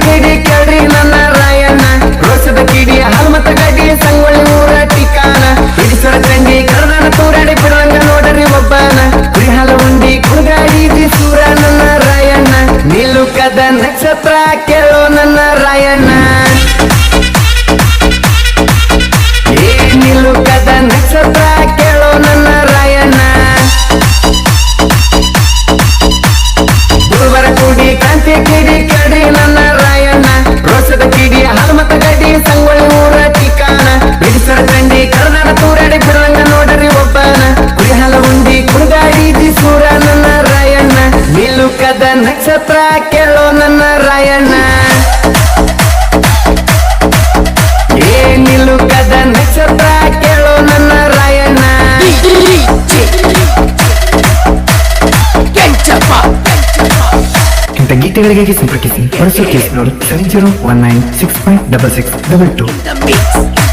ಕಿಡಿ ಕೇಳ್ರಿ ನನ್ನ ರಾಯಣ್ಣ ರೋಷದ ಕಿಡಿ ಹನುಮತ ಗಡಿ ಸಂಗೊಳ್ಳಿ ಊರ ಟಿಕಾನ ಹಿಡಿಸರ ಚಂಡಿ ಕರ್ನಾನ ತೂರಾಡಿ ಬಿಡುವಂಗ ನೋಡ್ರಿ ಒಬ್ಬನ ಕುರಿಹಾಲ ಉಂಡಿ ಕುಗಾಡಿ ಸೂರ ನನ್ನ ರಾಯಣ್ಣ ನಿಲುಕದ ನಕ್ಷತ್ರ ಕೇಳೋ ನನ್ನ ರಾಯಣ್ಣ ನಿಲುಕದ ನಕ್ಷತ್ರ ಕೇಳೋ ನನ್ನ ರಾಯಣ್ಣ ಗುರುವರ ಕೂಡಿ ಕಾಂತಿ ಕಿಡಿ ಕೇಳ್ರಿ ನನ್ನ ರಾಯಣ್ಣ ರೋಷದ ಕಿಡಿ ಹನುಮತ ಗಡಿ ಸಂಗೊಳ್ಳಿ ಊರ ಟಿಕಾನ ಬಿಡಿಸರ ಚಂಡಿ ಕರ್ನಾಡ ತೂರಾಡಿ ಬಿಡುವಂಗ ನೋಡ್ರಿ ಒಬ್ಬನ ಕುರಿಹಾಲ ಉಂಡಿ ಕುಗಾಡಿ ಸೂರ ನನ್ನ ರಾಯಣ್ಣ ನಿಲುಕದ ನಕ್ಷತ್ರ ಕೇಳೋ ನನ್ನ ರಾಯಣ್ಣ ನಿಲುಕದ ನಕ್ಷತ್ರ ಕೇಳೋ ನನ್ನ ರಾಯಣ್ಣ ಇಂಥ ಗೀತೆಗಳಿಗಾಗಿ ಸಂಪರ್ಕಿಸಿ ಬಳಸೋ ಕೇಸ್ ನೋಡು 7019656622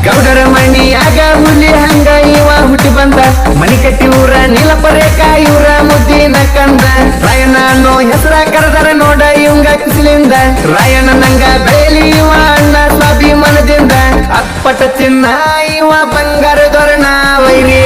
ಗೌಡರ ಮಣಿಯಾಗ ಹುಲಿ ಹಂಗ ಇವ ಹುಟ್ಟಿ ಬಂದ ಮನಿ ಕಟ್ಟಿ ಊರ ನೀಲಪರೇಖ ಇವ್ರ ಮುದ್ದಿನ ಕಂದ ರಾಯಣ್ಣ ಅನ್ನೋ ಹೆಸರ ಕರೆದರ ನೋಡ ಇವಂಗ ಕುಸಿಲಿಂದ ರಾಯಣ್ಣ ನಂಗ ಬೇಲಿ ಇವ ಅಣ್ಣ ಸ್ವಾಭಿಮಾನದಿಂದ ಅಪ್ಪಟ ಚಿನ್ನ ಇವ ಬಂಗಾರ ದೊರಣ ವೈರಿ